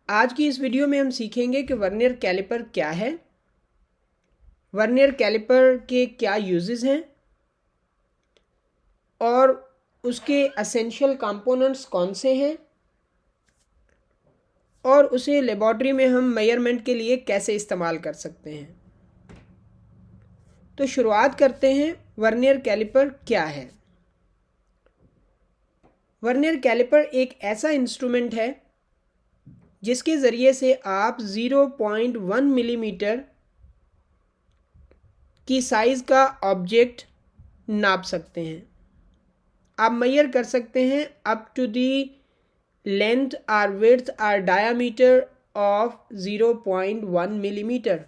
आज की इस वीडियो में हम सीखेंगे कि वर्नियर कैलिपर क्या है, वर्नियर कैलिपर के क्या यूजेस हैं और उसके एसेंशियल कंपोनेंट्स कौन से हैं और उसे लेबॉर्ट्री में हम मेजरमेंट के लिए कैसे इस्तेमाल कर सकते हैं। तो शुरुआत करते हैं, वर्नियर कैलिपर क्या है। वर्नियर कैलिपर एक ऐसा इंस्ट्रूमेंट है जिसके ज़रिए से आप 0.1 मिलीमीटर की साइज़ का ऑब्जेक्ट नाप सकते हैं। आप मेजर कर सकते हैं अप टू दी लेंथ और विड्थ और डायामीटर ऑफ 0.1 मिलीमीटर।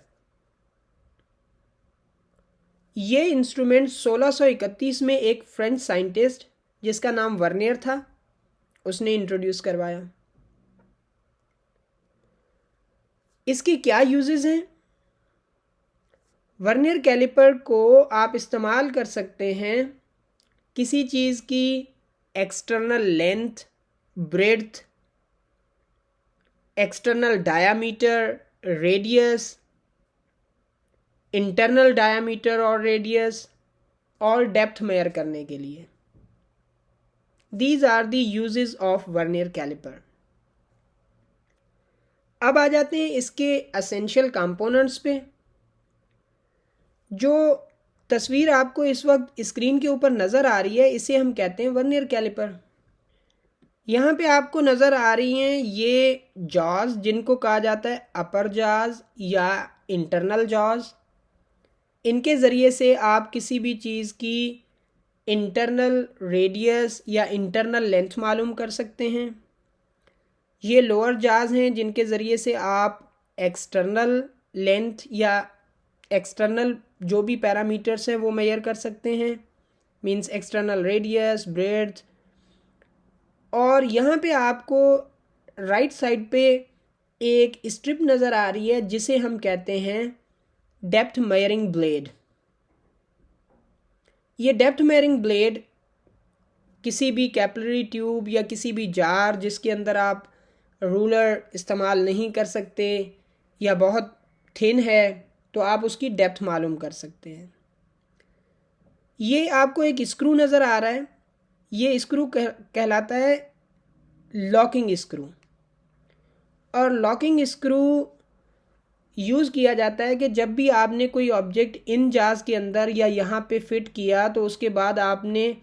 ये इंस्ट्रूमेंट 1631 में एक फ्रेंच साइंटिस्ट जिसका नाम वर्नियर था उसने इंट्रोड्यूस करवाया। इसके क्या यूजेस हैं? वर्नियर कैलिपर को आप इस्तेमाल कर सकते हैं किसी चीज़ की external length, breadth, external diameter, radius, internal diameter और रेडियस और डेप्थ मेजर करने के लिए। These are the uses of vernier calliper. अब आ जाते हैं इसके एसेंशियल कंपोनेंट्स पे। जो तस्वीर आपको इस वक्त स्क्रीन के ऊपर नज़र आ रही है इसे हम कहते हैं वर्नियर कैलिपर। यहाँ पे आपको नज़र आ रही हैं ये जॉज जिनको कहा जाता है अपर जॉज या इंटरनल जॉज। इनके ज़रिए से आप किसी भी चीज़ की इंटरनल रेडियस या इंटरनल लेंथ मालूम कर सकते हैं। ये लोअर जॉज हैं जिनके ज़रिए से आप एक्सटर्नल लेंथ या एक्सटर्नल जो भी पैरामीटर्स हैं वो मेजर कर सकते हैं, मींस एक्सटर्नल रेडियस, ब्रेड्थ। और यहाँ पे आपको राइट साइड पे एक स्ट्रिप नज़र आ रही है जिसे हम कहते हैं डेप्थ मेजरिंग ब्लेड। ये डेप्थ मेजरिंग ब्लेड किसी भी कैपिलरी ट्यूब या किसी भी जार जिसके अंदर आप रूलर इस्तेमाल नहीं कर सकते या बहुत थिन है तो आप उसकी डेप्थ मालूम कर सकते हैं। ये आपको एक स्क्रू नज़र आ रहा है, ये स्क्रू कहलाता है लॉकिंग स्क्रू। और लॉकिंग स्क्रू यूज़ किया जाता है कि जब भी आपने कोई ऑब्जेक्ट इन जार्स के अंदर या यहाँ पे फिट किया तो उसके बाद आपने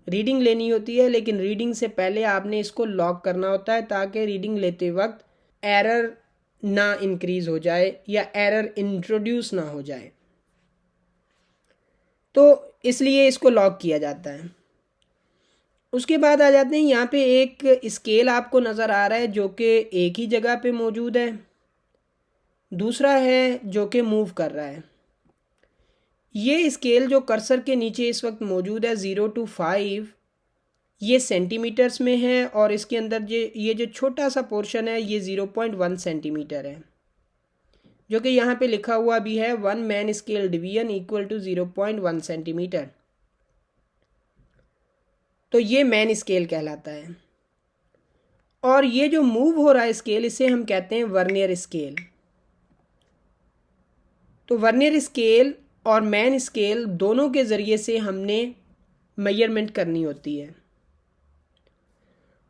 रीडिंग लेनी होती है, लेकिन रीडिंग से पहले आपने इसको लॉक करना होता है ताकि रीडिंग लेते वक्त एरर ना इंक्रीज़ हो जाए या एरर इंट्रोड्यूस ना हो जाए, तो इसलिए इसको लॉक किया जाता है। उसके बाद आ जाते हैं यहाँ पे एक स्केल आपको नज़र आ रहा है जो कि एक ही जगह पे मौजूद है, दूसरा है जो कि मूव कर रहा है। ये स्केल जो कर्सर के नीचे इस वक्त मौजूद है 0 to 5 ये सेंटीमीटर्स में है और इसके अंदर ये जो छोटा सा पोर्शन है ये 0.1 सेंटीमीटर है, जो कि यहाँ पे लिखा हुआ भी है 1 main scale division equal to 0.1 centimetre. तो ये मैन स्केल कहलाता है। और ये जो मूव हो रहा है स्केल इसे हम कहते हैं वर्नियर स्केल। तो वर्नियर स्केल और मैन स्केल दोनों के ज़रिए से हमने मेजरमेंट करनी होती है।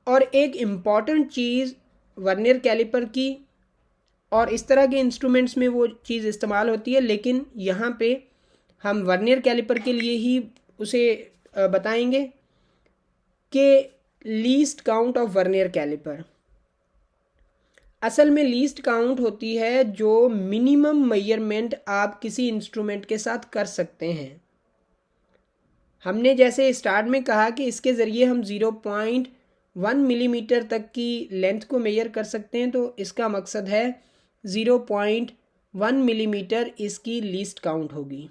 और एक इम्पॉर्टेंट चीज़ वर्नियर कैलिपर की और इस तरह के इंस्ट्रूमेंट्स में वो चीज़ इस्तेमाल होती है, लेकिन यहाँ पे हम वर्नियर कैलिपर के लिए ही उसे बताएंगे कि least count of vernier calliper. असल में लीस्ट काउंट होती है जो मिनिमम मेजरमेंट आप किसी इंस्ट्रूमेंट के साथ कर सकते हैं। हमने जैसे स्टार्ट में कहा कि इसके ज़रिए हम 0.1 मिलीमीटर तक की लेंथ को मेजर कर सकते हैं, तो इसका मकसद है 0.1 मिलीमीटर इसकी लीस्ट काउंट होगी।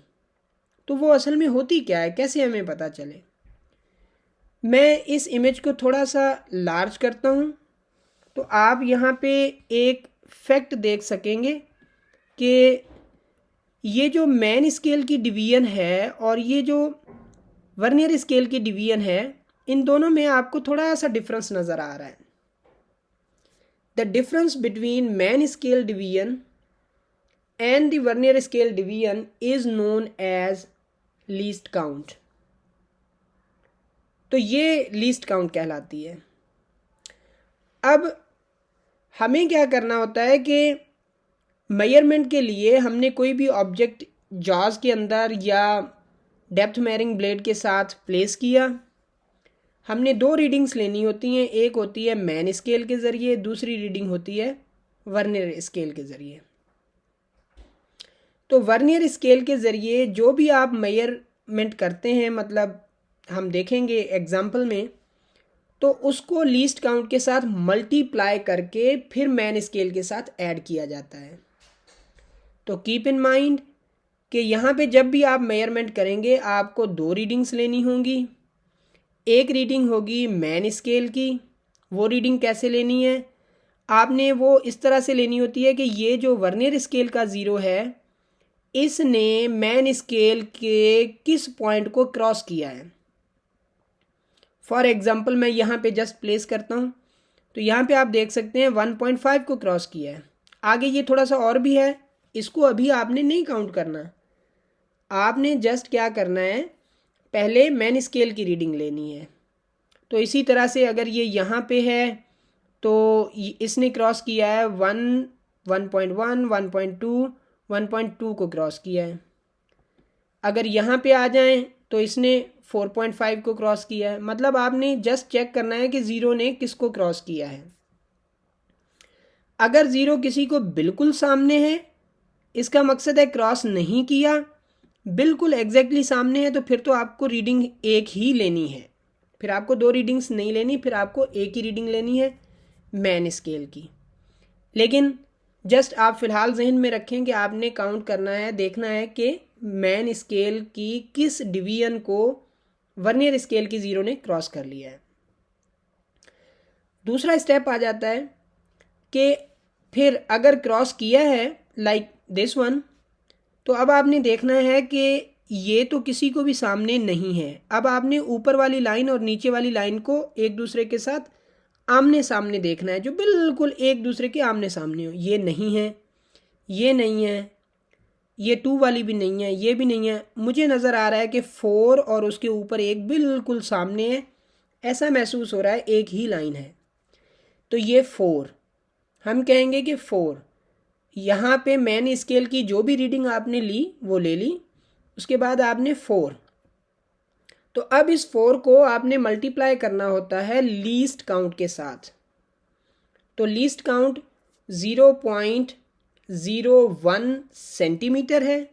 तो वो असल में होती क्या है, कैसे हमें पता चले? मैं इस इमेज को थोड़ा सा लार्ज करता हूँ तो आप यहाँ पे एक फैक्ट देख सकेंगे कि ये जो मैन स्केल की डिवीज़न है और ये जो वर्नियर स्केल की डिवीज़न है इन दोनों में आपको थोड़ा सा डिफरेंस नज़र आ रहा है। The difference between man scale division and the vernier scale division is known as least count। तो ये लीस्ट काउंट कहलाती है। अब हमें क्या करना होता है कि मेजरमेंट के लिए हमने कोई भी ऑब्जेक्ट जॉज के अंदर या डेप्थ मेजरिंग ब्लेड के साथ प्लेस किया, हमने दो रीडिंग्स लेनी होती हैं। एक होती है मैन स्केल के ज़रिए, दूसरी रीडिंग होती है वर्नियर स्केल के ज़रिए। तो वर्नियर स्केल के ज़रिए जो भी आप मेजरमेंट करते हैं, मतलब हम देखेंगे एग्जाम्पल में, तो उसको लीस्ट काउंट के साथ मल्टीप्लाई करके फिर मैन स्केल के साथ ऐड किया जाता है। तो कीप इन माइंड कि यहाँ पे जब भी आप मेजरमेंट करेंगे आपको दो रीडिंग्स लेनी होंगी। एक रीडिंग होगी मैन स्केल की। वो रीडिंग कैसे लेनी है? आपने वो इस तरह से लेनी होती है कि ये जो वर्नियर स्केल का ज़ीरो है, इसने मैन स्केल के किस पॉइंट को क्रॉस किया है। फॉर एग्जांपल मैं यहाँ पे जस्ट प्लेस करता हूँ, तो यहाँ पे आप देख सकते हैं 1.5 को क्रॉस किया है। आगे ये थोड़ा सा और भी है, इसको अभी आपने नहीं काउंट करना। आपने जस्ट क्या करना है, पहले मैन स्केल की रीडिंग लेनी है। तो इसी तरह से अगर ये यहाँ पे है तो इसने क्रॉस किया है 1, 1.1, 1.2, 1.2 को क्रॉस किया है। अगर यहाँ पे आ जाएं तो इसने 4.5 को क्रॉस किया है। मतलब आपने जस्ट चेक करना है कि ज़ीरो ने किसको क्रॉस किया है। अगर ज़ीरो किसी को बिल्कुल सामने है, इसका मकसद है क्रॉस नहीं किया, बिल्कुल एग्जैक्टली सामने है, तो फिर तो आपको रीडिंग एक ही लेनी है। फिर आपको दो रीडिंग्स नहीं लेनी, फिर आपको एक ही रीडिंग लेनी है मैन स्केल की। लेकिन जस्ट आप फिलहाल जहन में रखें कि आपने काउंट करना है, देखना है कि मैन स्केल की किस डिवीजन को वर्नियर स्केल की ज़ीरो ने क्रॉस कर लिया है। दूसरा स्टेप आ जाता है कि फिर अगर क्रॉस किया है लाइक दिस वन, तो अब आपने देखना है कि ये तो किसी को भी सामने नहीं है। अब आपने ऊपर वाली लाइन और नीचे वाली लाइन को एक दूसरे के साथ आमने सामने देखना है, जो बिल्कुल एक दूसरे के आमने सामने हो। ये नहीं है, ये नहीं है, ये 2 वाली भी नहीं है, ये भी नहीं है। मुझे नज़र आ रहा है कि 4 और उसके ऊपर एक बिल्कुल सामने है। ऐसा महसूस हो रहा है एक ही लाइन है, तो ये 4, हम कहेंगे कि 4। यहाँ पे मैन स्केल की जो भी रीडिंग आपने ली वो ले ली, उसके बाद आपने 4। तो अब इस 4 को आपने मल्टीप्लाई करना होता है लीस्ट काउंट के साथ। तो लीस्ट काउंट 0.01 सेंटीमीटर है।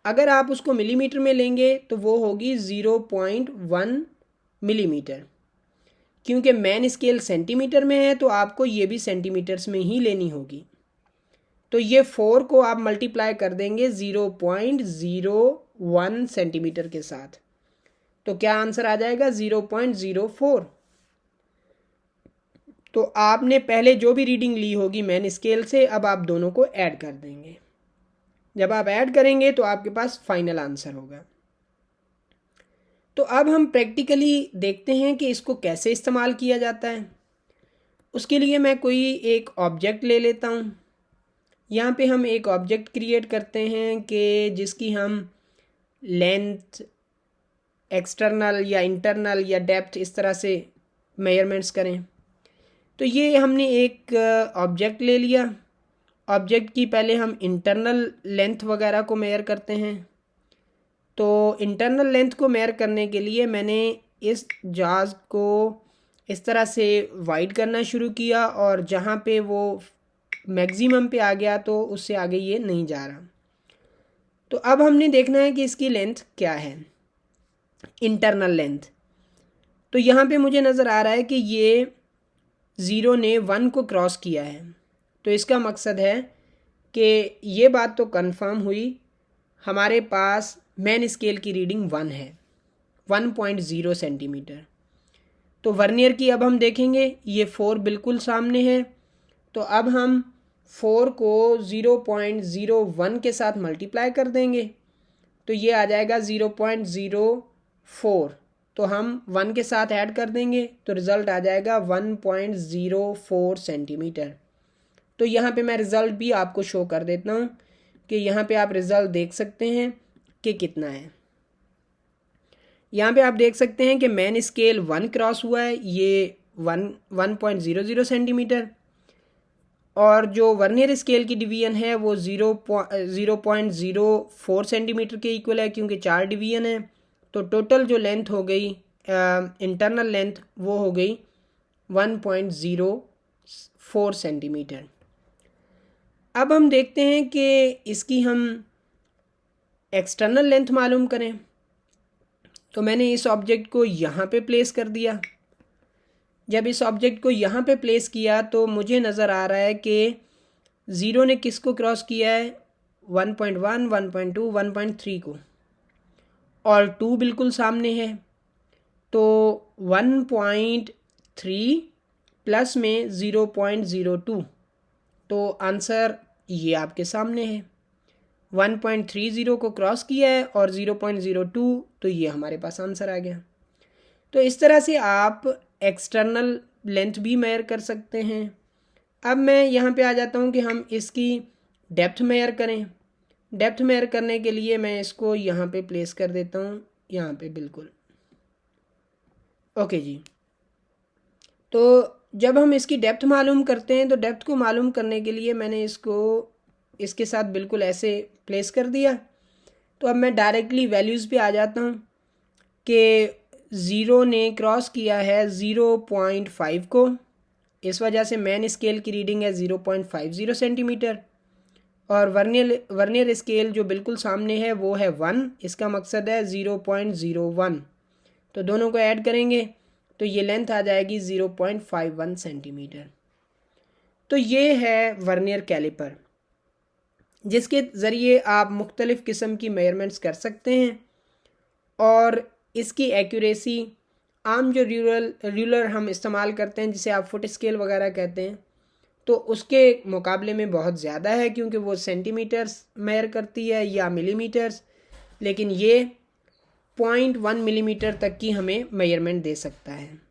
अगर आप उसको मिलीमीटर में लेंगे तो वो होगी 0.1 मिलीमीटर। क्योंकि मैन स्केल सेंटीमीटर में है तो आपको ये भी सेंटीमीटर्स में ही लेनी होगी। तो ये 4 को आप मल्टीप्लाई कर देंगे 0.01 सेंटीमीटर के साथ, तो क्या आंसर आ जाएगा 0.04। तो आपने पहले जो भी रीडिंग ली होगी मैन स्केल से, अब आप दोनों को ऐड कर देंगे। जब आप ऐड करेंगे तो आपके पास फाइनल आंसर होगा। तो अब हम प्रैक्टिकली देखते हैं कि इसको कैसे इस्तेमाल किया जाता है। उसके लिए मैं कोई एक ऑब्जेक्ट ले लेता हूँ। यहाँ पे हम एक ऑब्जेक्ट क्रिएट करते हैं कि जिसकी हम लेंथ, एक्सटर्नल या इंटरनल या डेप्थ इस तरह से मेजरमेंट्स करें। तो ये हमने एक ऑब्जेक्ट ले लिया। ऑब्जेक्ट की पहले हम इंटरनल लेंथ वगैरह को मेजर करते हैं। तो इंटरनल लेंथ को मेजर करने के लिए मैंने इस जाज को इस तरह से वाइड करना शुरू किया, और जहाँ पे वो मैक्सिमम पे आ गया तो उससे आगे ये नहीं जा रहा। तो अब हमने देखना है कि इसकी लेंथ क्या है, इंटरनल लेंथ। तो यहाँ पे मुझे नज़र आ रहा है कि ये 0 ने 1 को क्रॉस किया है। तो इसका मकसद है कि ये बात तो कंफर्म हुई, हमारे पास मैन स्केल की रीडिंग 1 है, 1.0 सेंटीमीटर। तो वर्नियर की अब हम देखेंगे, ये 4 बिल्कुल सामने है। तो अब हम 4 को 0.01 के साथ मल्टीप्लाई कर देंगे, तो ये आ जाएगा 0.04। तो तो हम 1 के साथ ऐड कर देंगे तो रिज़ल्ट आ जाएगा 1.04 सेंटीमीटर। तो यहाँ पे मैं रिज़ल्ट भी आपको शो कर देता हूँ कि यहाँ पे आप रिज़ल्ट देख सकते हैं कि कितना है। यहाँ पे आप देख सकते हैं कि मेन स्केल 1 क्रॉस हुआ है, ये 1.00 सेंटीमीटर, और जो वर्नियर स्केल की डिवीजन है वो 0.04 सेंटीमीटर के इक्वल है, क्योंकि 4 डिवीजन है। तो टोटल जो लेंथ हो गई इंटरनल लेंथ वो हो गई 1.04 सेंटीमीटर। अब हम देखते हैं कि इसकी हम एक्सटर्नल लेंथ मालूम करें। तो मैंने इस ऑब्जेक्ट को यहाँ पे प्लेस कर दिया। जब इस ऑब्जेक्ट को यहाँ पे प्लेस किया तो मुझे नज़र आ रहा है कि 0 ने किसको क्रॉस किया है, 1.1, 1.2, 1.3 को, और 2 बिल्कुल सामने है। तो 1.3 प्लस में 0.02, तो आंसर ये आपके सामने है। 1.30 को क्रॉस किया है और 0.02, तो ये हमारे पास आंसर आ गया। तो इस तरह से आप एक्सटर्नल लेंथ भी मेयर कर सकते हैं। अब मैं यहाँ पे आ जाता हूँ कि हम इसकी डेप्थ मेयर करें। डेप्थ मेयर करने के लिए मैं इसको यहाँ पे प्लेस कर देता हूँ, यहाँ पे बिल्कुल ओके जी। तो जब हम इसकी डेप्थ मालूम करते हैं तो डेप्थ को मालूम करने के लिए मैंने इसको इसके साथ बिल्कुल ऐसे प्लेस कर दिया। तो अब मैं डायरेक्टली वैल्यूज़ पे आ जाता हूँ कि 0 ने क्रॉस किया है 0.5 को, इस वजह से मेन स्केल की रीडिंग है 0.50 सेंटीमीटर, और वर्नियर स्केल जो बिल्कुल सामने है वो है 1, इसका मकसद है 0.01। तो दोनों को ऐड करेंगे तो ये लेंथ आ जाएगी 0.51 सेंटीमीटर। तो ये है वर्नियर कैलिपर, जिसके ज़रिए आप मुख्तलिफ़ किस्म की मेजरमेंट्स कर सकते हैं, और इसकी एक्यूरेसी आम जो रूलर हम इस्तेमाल करते हैं, जिसे आप फुट स्केल वगैरह कहते हैं, तो उसके मुकाबले में बहुत ज़्यादा है, क्योंकि वो सेंटीमीटर्स मेयर करती है या मिलीमीटर्स, लेकिन ये 0.1 मिलीमीटर तक की हमें मेजरमेंट दे सकता है।